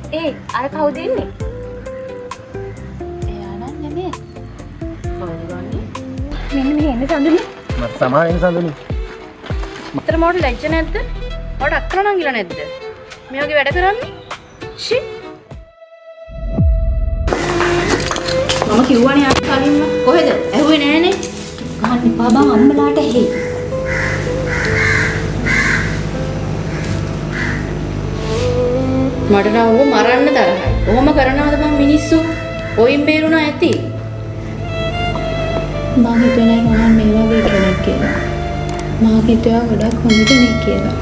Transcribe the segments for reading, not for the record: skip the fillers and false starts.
අර කවුද ඉන්නේ? එයා නම් නෙමෙයි. කවුද ගන්නේ? මෙන්න මෙහෙ එන්න සඳුනි. මට සමාවෙන්න සඳුනි. මතර මොකට ලැජ්ජ නැද්ද? ඔයාට අක්කර නම් ගිල නැද්ද? මේ වගේ වැඩ කරන්නේ? ෂි. මම කිව්වනේ ආ කලින්ම. කොහෙද? ඇහුවේ නෑනේ. ගහන්න එපා බං අම්මලාට හේ. මට නම් ඌව මරන්න තරහයි. කොහොම කරනවද මං මිනිස්සු? ඔයින් බේරුණා ඇති. මං හිතුවේ නෝනන් මේ වගේ කෙනෙක් කියලා. මං හිතුවා ගොඩක් හොඳ කෙනෙක් කියලා.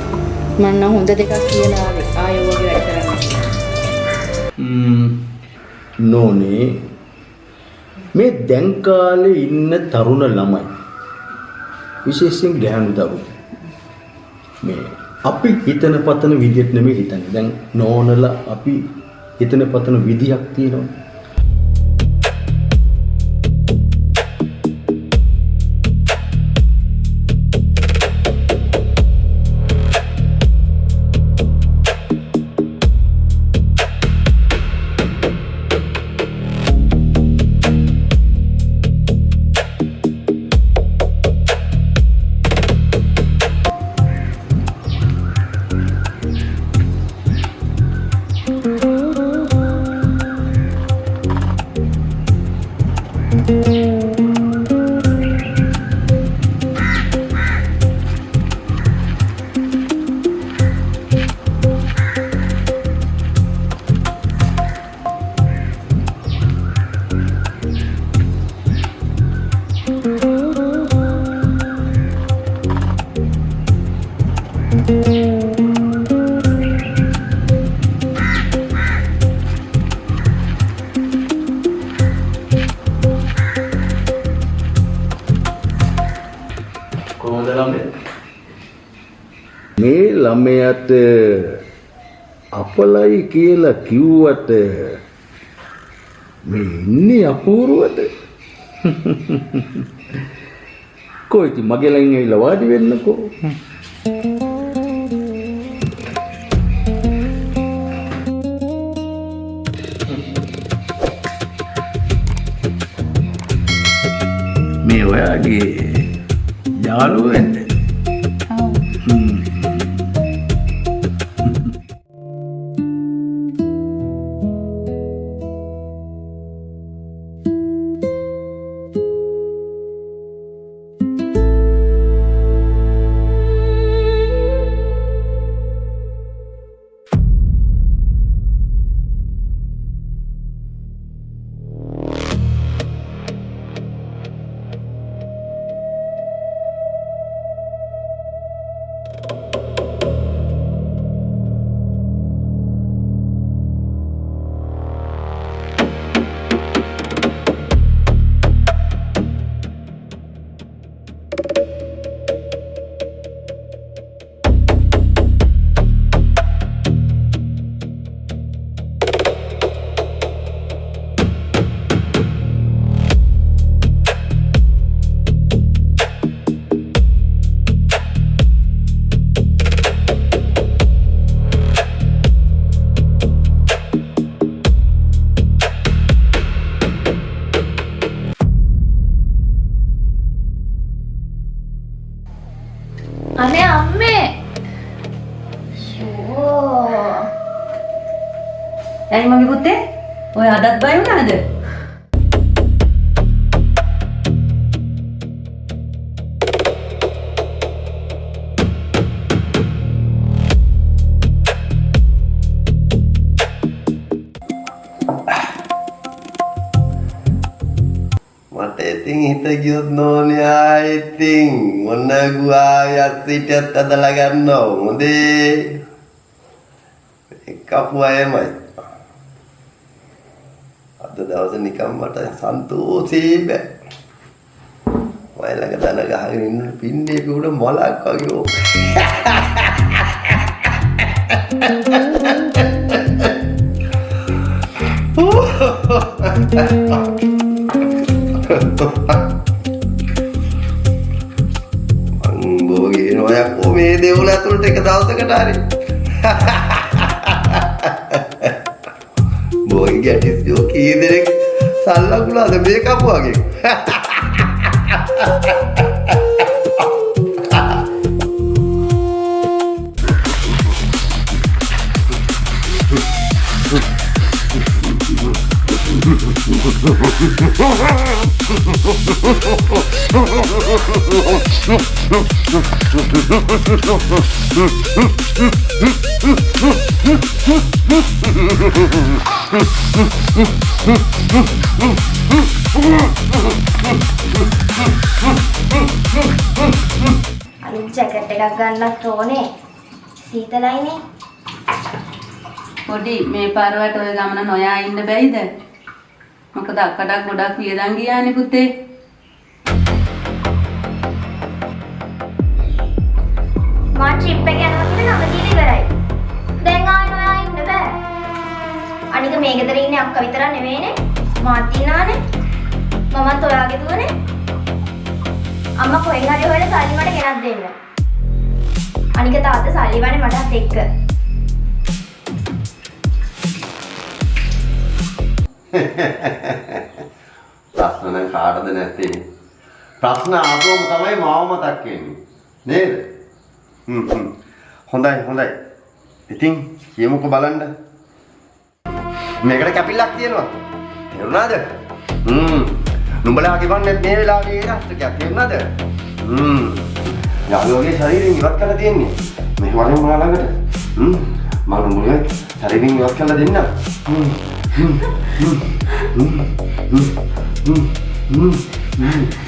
මං නම් හොඳ දෙකක් කියලා ආවේ. ආයෙ වගේ වැඩ කරන්න. නෝනේ මේ දැන් කාලේ ඉන්න තරුණ ළමයි විශේෂයෙන් ගැහැණු දරුවෝ මේ අපි හිතන පතන විදිහට නෙමෙයි හිතන්නේ. දැන් නෝනලා අපි හිතන පතන විදිහක් තියෙනවා. මේ ළමයාට අපලයි කියලා කිව්වට මේ ඉන්නේ අපූර්වද? කොයිද මගේ ළඟ ඇවිල්ලා වාඩි වෙන්නකෝ. මේ ඔයාගේ යාළුවෙන්ද? අනේ අම්මේ. ඇයි මගේ පුතේ? ඔය අදත් බය වුණාද? මට ඉතින් හිත ගියොත් නෝනියා ඉතින් මොන ගුවායක් සිටත් අදලා ගන්නවා හොඳේ කපු අයමයි අද දවසේ නිකන් මට සන්තෝෂේ බෑ වයලක දන ගහගෙන ඉන්න පින්නේ උඩ මොලක් වගේ ඕ බෝගේ නොයක් මේ දෙවුල ඇතුළට එක දවසකට හරි ඔය ගැටිස්යෝ කී දෙනෙක් සල්ලකුලාද මේ කපුවාගේ. අනිත් ජැකට් එකක් ගන්නත් ඕනේ. සීතලයිනේ. පොඩි මේ පාරවට ඔය ගමන නොයා ඉන්න බැයිද? මොකද අක්කඩක් ගොඩක් වියදම් ගියානේ පුතේ. මා ට්‍රිප් එක යනවා කියලා නම දීලා ඉවරයි. දැන් ආයෙ නොයා ඉන්න බෑ. අනික මේ ගෙදර ඉන්නේ අක්කා විතරක් නෙවෙයිනේ. මාත් ඉන්නානේ. මමත් ඔයාගේ දුවනේ. අම්මා කොහෙන් හරි හොයලා සල්ලි මට ගෙනත් දෙන්න. අනික තාත්තා සල්ලි වනේ මටත් එක්ක. ප්‍රශ්න නම් කාටද නැත්තේ? ප්‍රශ්න ආවම තමයි මාව මතක් වෙන්නේ. නේද? හොඳයි. ඉතින් කියමුකෝ බලන්න. මේකට කැපිල්ලක් තියෙනවා. තේරුණාද? නුඹලා ගෙවන්නේ මේ වෙලාවේ රාත්‍රියක් තේරුණාද? යාළුවගේ ශරීරයෙන් ඉවත් කරලා තියෙන්නේ. මේ වරෙන් මා ළඟට. මම නුඹගේ ශරීරයෙන් ඉවත් කරලා දෙන්න.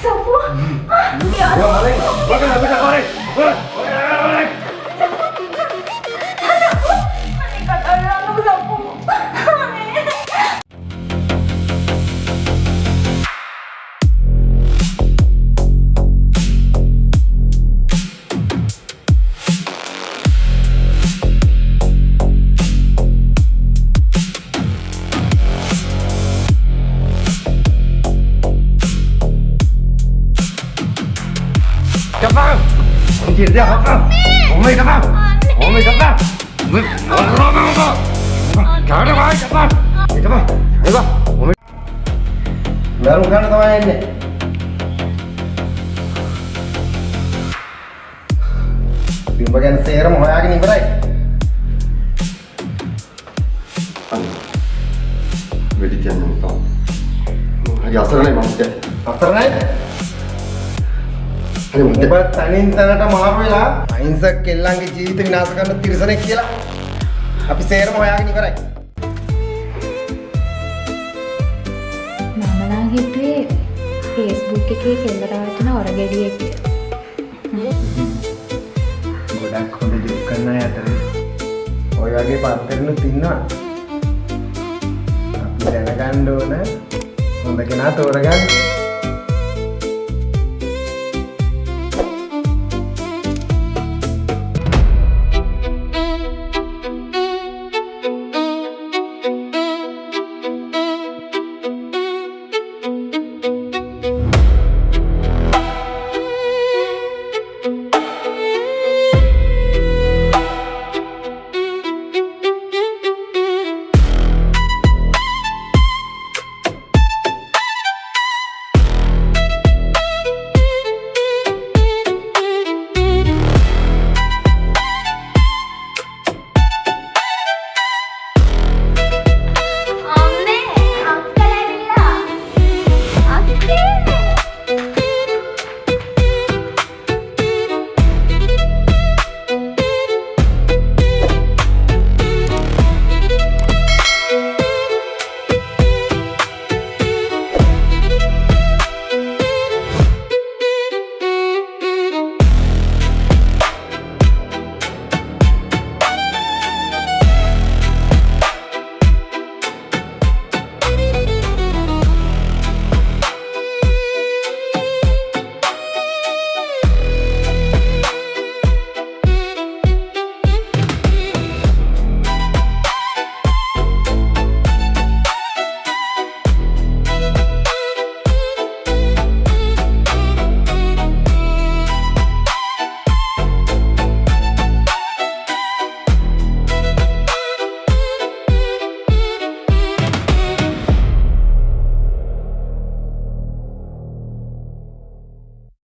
Sapu. Anjir dia apa? Omai apa? Omai apa? Jangan apa? Cepat. Cepat. Ayo, Omai. Baru kan teman ini. Bagian serum hoya gini berai. Wedi jangan tahu. Ya asal nih maksudnya. Asal nih. ඔබ තනින් තනට මාරු වෙලා අහිංසක කෙල්ලන්ගේ ජීවිත විනාශ කරන තිරසනෙක් කියලා අපි සේරම හොයාගෙන ඉවරයි. මම නම් හිතුවේ Facebook එකේ කෙල්ලරවටන ඔරගෙඩියෙක් කියලා. ගොඩක් හොඳ ජොක් කරන අය අතරේ ඔය වගේ පන්තරනුත් ඉන්නවා. අපි දැනගන්න ඕන හොඳ කෙනා තෝරගන්න.